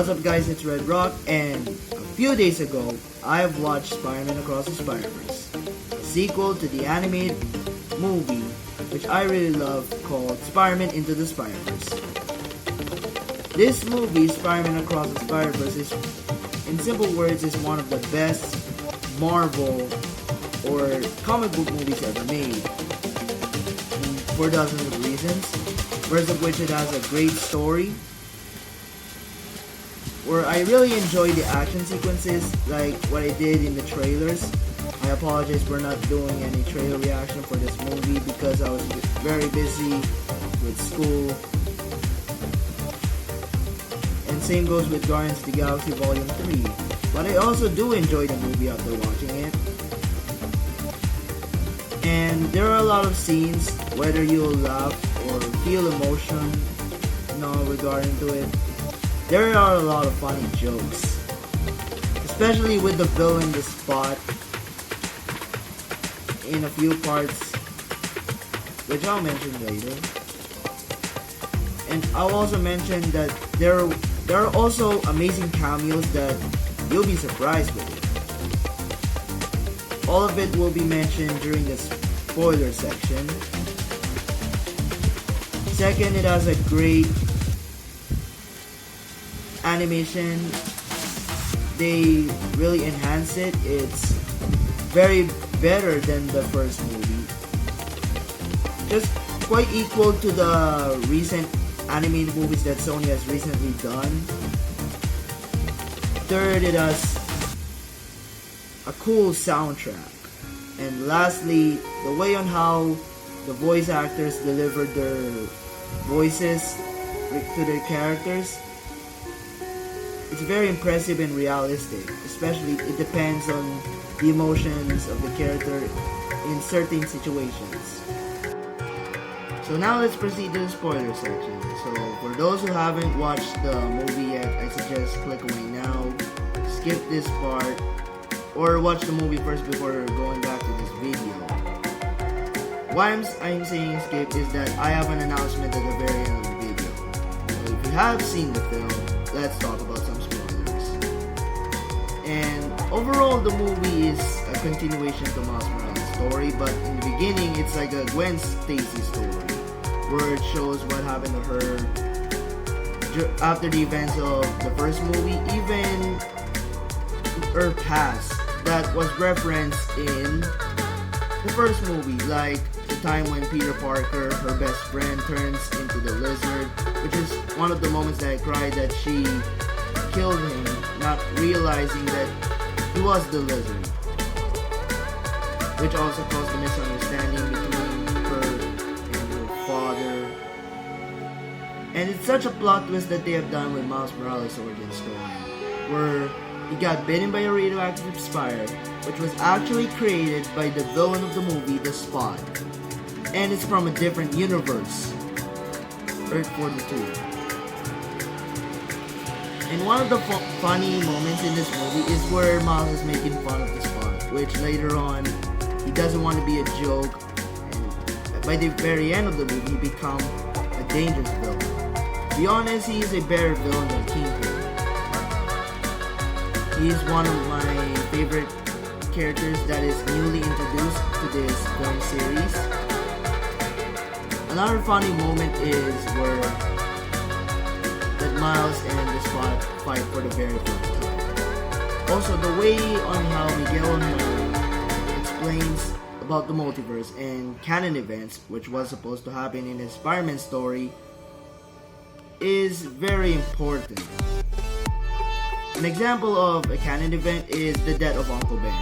What's up guys, it's Red Rock, and a few days ago, I have watched Spider-Man Across the Spiderverse, a sequel to the animated movie which I really love called Spider-Man Into the Spider-Verse. This movie, Spider-Man Across the Spider-Verse, is, in simple words, is one of the best Marvel or comic book movies ever made, for dozens of reasons. First of which, it has a great story, where I really enjoy the action sequences, like what I did in the trailers. I apologize for not doing any trailer reaction for this movie because I was very busy with school. And same goes with Guardians of the Galaxy Volume 3. But I also do enjoy the movie after watching it. And there are a lot of scenes, whether you'll laugh or feel emotion, regarding to it. There are a lot of funny jokes, especially with the villain, the Spot, in a few parts, which I'll mention later. And I'll also mention that there are also amazing cameos that you'll be surprised with. All of it will be mentioned during the spoiler section. Second, it has a great animation. They really enhance it. It's very better than the first movie. Just quite equal to the recent animated movies that Sony has recently done. Third, it has a cool soundtrack. And lastly, the way on how the voice actors delivered their voices to their characters, it's very impressive and realistic. Especially, it depends on the emotions of the character in certain situations. So now let's proceed to the spoiler section. So for those who haven't watched the movie yet, I suggest click away now, skip this part, or watch the movie first before going back to this video. Why I'm saying skip is that I have an announcement at the very end of the video. So if you have seen the film, let's talk about some spoilers. And overall, the movie is a continuation to Miles Morales' story, but in the beginning, it's like a Gwen Stacy story, where it shows what happened to her after the events of the first movie, even her past that was referenced in the first movie, like the time when Peter Parker, her best friend, turns into the Lizard, which is one of the moments that I cried that she killed him, not realizing that he was the Lizard, which also caused a misunderstanding between her and her father. And it's such a plot twist that they have done with Miles Morales' origin story, where he got bitten by a radioactive spider, which was actually created by the villain of the movie, the Spot. And it's from a different universe, Earth 42. And one of the funny moments in this movie is where Miles is making fun of the Spot, which later on, he doesn't want to be a joke, and by the very end of the movie, he becomes a dangerous villain. To be honest, he is a better villain than Kingwither. He's one of my favorite characters that is newly introduced to this film series. Another funny moment is where that Miles and the Spot fight for the very first time. Also, the way on how Miguel explains about the multiverse and canon events, which was supposed to happen in his Spider-Man story, is very important. An example of a canon event is the death of Uncle Ben.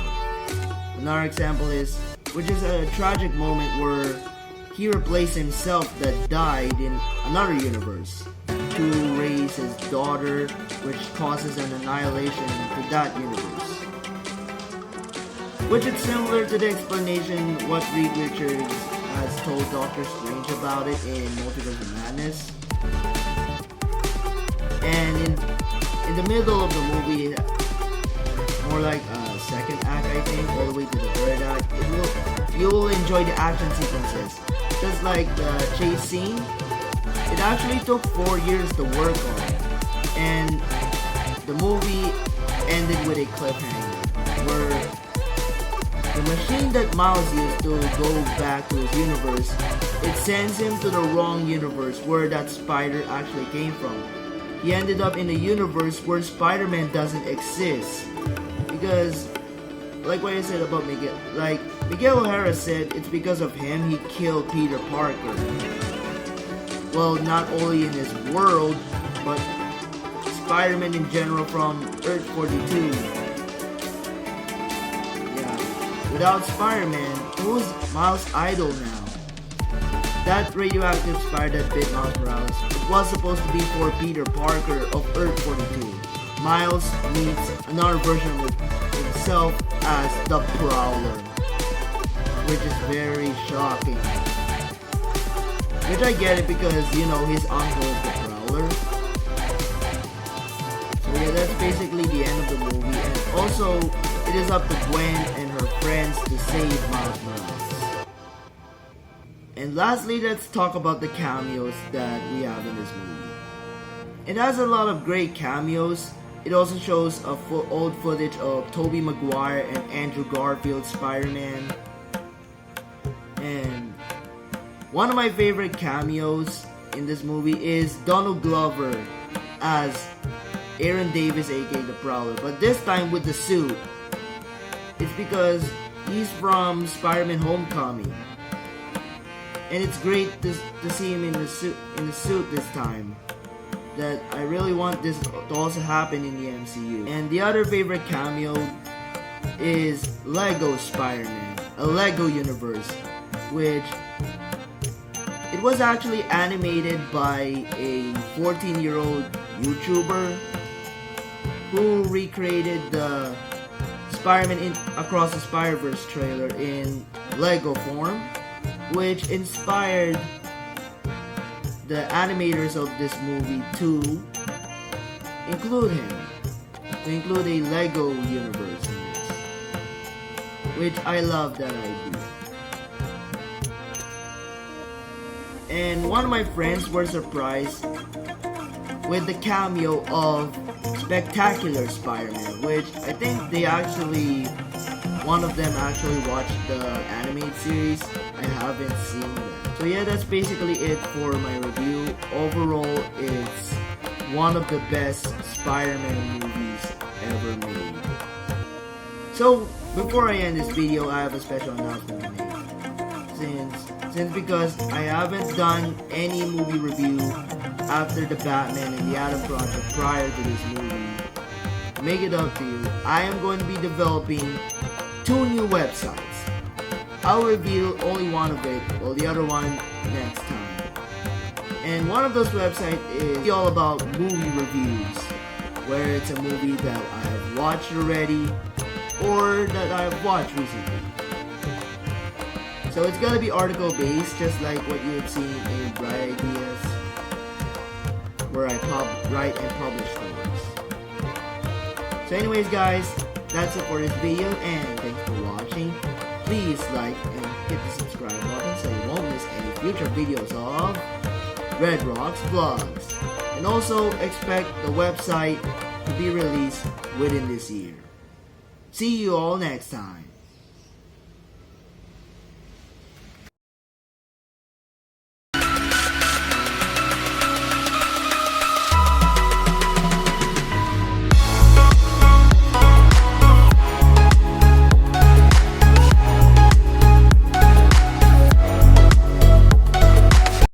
Another example is, which is a tragic moment where he replaced himself that died in another universe to raise his daughter, which causes an annihilation to that universe. Which is similar to the explanation what Reed Richards has told Doctor Strange about it in Multiverse of Madness. And in the middle of the movie, more like a second act, I think, all the way to the third act, you'll enjoy the action sequences. Just like the chase scene, it actually took 4 years to work on. And the movie ended with a cliffhanger where the machine that Miles used to go back to his universe, it sends him to the wrong universe where that spider actually came from. He ended up in a universe where Spider-Man doesn't exist. Because, like what I said about Miguel, like Miguel O'Hara said, it's because of him he killed Peter Parker. Well, not only in his world, but Spider-Man in general from Earth 42. Without Spider-Man, who's Miles' idol now? That radioactive spider that bit Miles Morales was supposed to be for Peter Parker of Earth 42. Miles meets another version of himself as the Prowler, which is very shocking. Which I get it because, you know, his uncle is the Prowler. So yeah, that's basically the end of the movie, and also it is up to Gwen and her friends to save Miles Morales. And lastly, let's talk about the cameos that we have in this movie. It has a lot of great cameos. It also shows old footage of Tobey Maguire and Andrew Garfield's Spider-Man. And one of my favorite cameos in this movie is Donald Glover as Aaron Davis, aka the Prowler, but this time with the suit. It's because he's from Spider-Man Homecoming, and it's great to see him in the suit this time. That I really want this to also happen in the MCU. And the other favorite cameo is Lego Spider-Man, a Lego universe, which it was actually animated by a 14-year-old YouTuber who recreated the Spider-Man Across the Spiderverse trailer in Lego form, which inspired the animators of this movie to include him, to include a Lego universe in this, which I love that idea. And one of my friends were surprised with the cameo of Spectacular Spider-Man, which I think they actually, one of them actually watched the animated series. I haven't seen that. So yeah, that's basically it for my review. Overall, it's one of the best Spider-Man movies ever made. So, before I end this video, I have a special announcement to make. Since because I haven't done any movie review after the Batman and the Adam Project prior to this movie, to make it up to you, I am going to be developing 2 new websites. I'll reveal only one of it, while the other one next time. And one of those websites is all about movie reviews, where it's a movie that I have watched already, or that I have watched recently. So it's gonna be article based, just like what you have seen in Bright Ideas, where I write and publish stories. So anyways guys, that's it for this video, and thanks for watching. Please like and hit the subscribe button so you won't miss any future videos of Red Rocks Vlogs. And also expect the website to be released within this year. See you all next time.